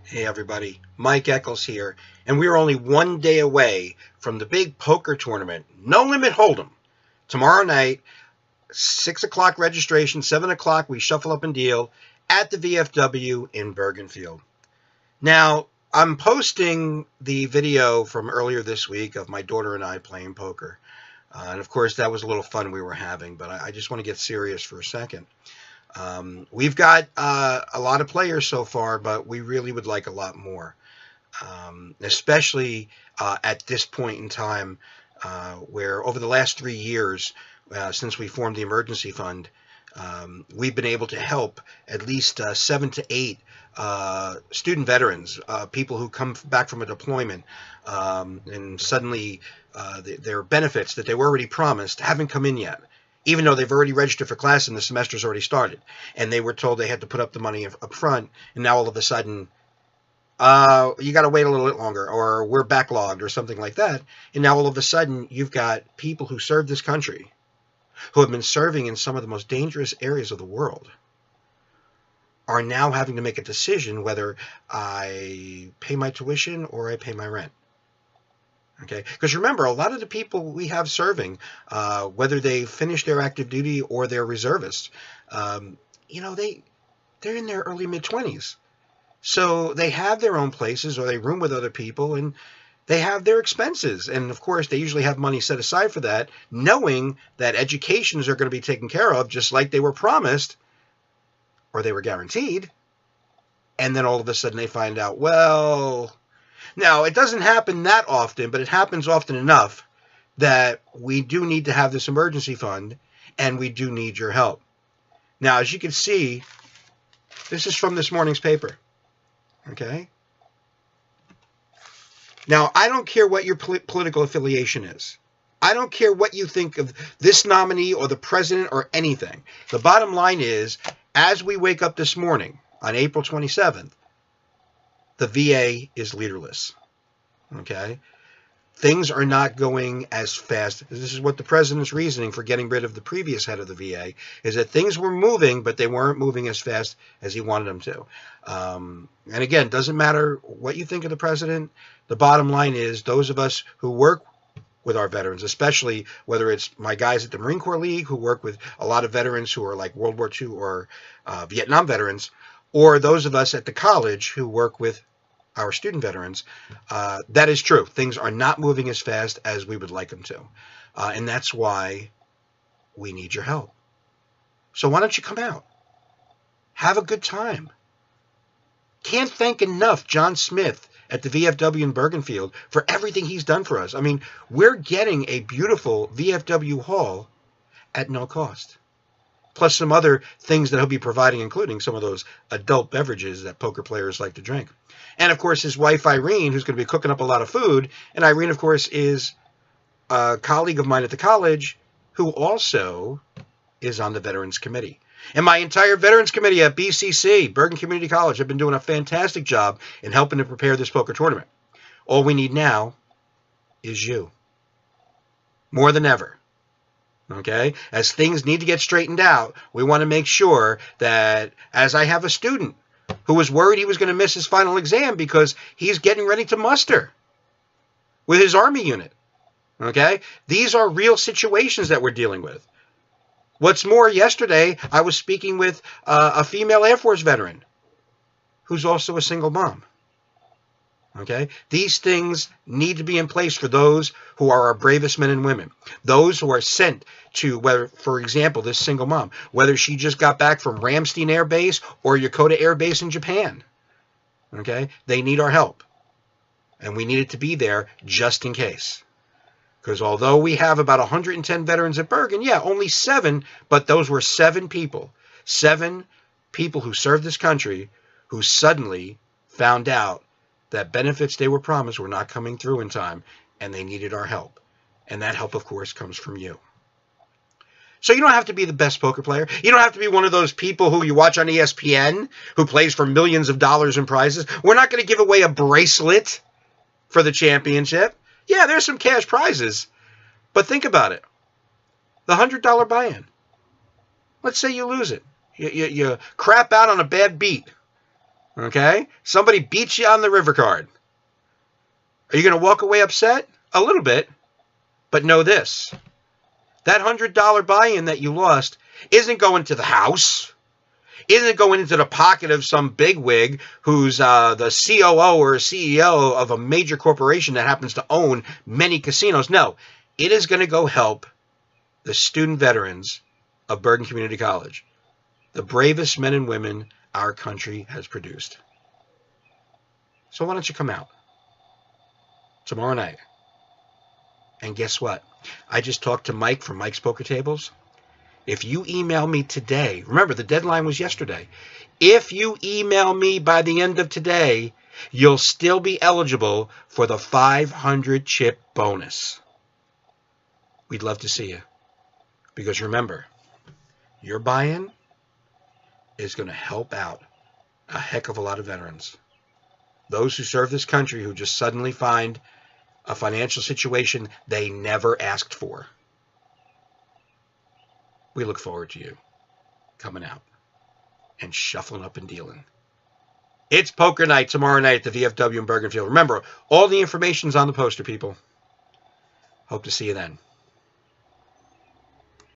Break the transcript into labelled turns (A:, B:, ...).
A: Hey everybody, Mike Eccles here, and we are only one day away from the big poker tournament, No Limit Hold'em. Tomorrow night, 6 o'clock registration, 7 o'clock we shuffle up and deal at the VFW in Bergenfield. Now, I'm posting the video from earlier this week of my daughter and I playing poker. And of course, that was a little fun we were having, but I just want to get serious for a second. We've got a lot of players so far, but we really would like a lot more, especially at this point in time where over the last 3 years, since we formed the emergency fund, we've been able to help at least 7 to 8 student veterans, people who come back from a deployment, and suddenly their benefits that they were already promised haven't come in yet, even though they've already registered for class and the semester's already started. And they were told they had to put up the money up front, and now all of a sudden, you got to wait a little bit longer, or we're backlogged, or something like that. And now all of a sudden, you've got people who serve this country, who have been serving in some of the most dangerous areas of the world, are now having to make a decision whether I pay my tuition or I pay my rent. Okay, because remember, a lot of the people we have serving, whether they finish their active duty or they're reservists, they're in their early mid-20s. So they have their own places, or they room with other people, and they have their expenses. And of course, they usually have money set aside for that, knowing that educations are going to be taken care of just like they were promised, or they were guaranteed. And then all of a sudden they find out, well, now, it doesn't happen that often, but it happens often enough that we do need to have this emergency fund, and we do need your help. Now, as you can see, this is from this morning's paper. Okay? Now, I don't care what your political affiliation is. I don't care what you think of this nominee or the president or anything. The bottom line is, as we wake up this morning on April 27th, the VA is leaderless. Okay? Things are not going as fast. This is what the president's reasoning for getting rid of the previous head of the VA is, that things were moving, but they weren't moving as fast as he wanted them to. And again, doesn't matter what you think of the president. The bottom line is, those of us who work with our veterans, especially whether it's my guys at the Marine Corps League who work with a lot of veterans who are like World War II or Vietnam veterans, or those of us at the college who work with our student veterans, that is true. Things are not moving as fast as we would like them to. And that's why we need your help. So why don't you come out? Have a good time. Can't thank enough John Smith at the VFW in Bergenfield for everything he's done for us. I mean, we're getting a beautiful VFW hall at no cost, plus some other things that he'll be providing, including some of those adult beverages that poker players like to drink. And, of course, his wife, Irene, who's going to be cooking up a lot of food. And Irene, of course, is a colleague of mine at the college who also is on the Veterans Committee. And my entire Veterans Committee at BCC, Bergen Community College, have been doing a fantastic job in helping to prepare this poker tournament. All we need now is you. More than ever. Okay? As things need to get straightened out, we want to make sure that, as I have a student who was worried he was going to miss his final exam because he's getting ready to muster with his Army unit. Okay? These are real situations that we're dealing with. What's more, yesterday I was speaking with a female Air Force veteran who's also a single mom. Okay? These things need to be in place for those who are our bravest men and women. Those who are sent to, whether, for example, this single mom, whether she just got back from Ramstein Air Base or Yokota Air Base in Japan. Okay? They need our help. And we need it to be there just in case. Because although we have about 110 veterans at Bergen, yeah, only 7, but those were 7 people. 7 people who served this country who suddenly found out that benefits they were promised were not coming through in time, and they needed our help. And that help, of course, comes from you. So you don't have to be the best poker player. You don't have to be one of those people who you watch on ESPN who plays for millions of dollars in prizes. We're not going to give away a bracelet for the championship. Yeah, there's some cash prizes, but think about it. The $100 buy-in. Let's say you lose it. You crap out on a bad beat. Okay? Somebody beats you on the river card. Are you going to walk away upset? A little bit. But know this. That $100 buy-in that you lost isn't going to the house. Isn't going into the pocket of some bigwig who's the COO or CEO of a major corporation that happens to own many casinos. No, it is going to go help the student veterans of Bergen Community College, the bravest men and women our country has produced. So why don't you come out tomorrow night? And guess what? I just talked to Mike from Mike's Poker Tables. If you email me today, remember the deadline was yesterday. If you email me by the end of today, you'll still be eligible for the 500 chip bonus. We'd love to see you. Because remember, your buy-in is going to help out a heck of a lot of veterans. Those who serve this country who just suddenly find a financial situation they never asked for. We look forward to you coming out and shuffling up and dealing. It's poker night tomorrow night at the VFW in Bergenfield. Remember, all the information's on the poster, people. Hope to see you then.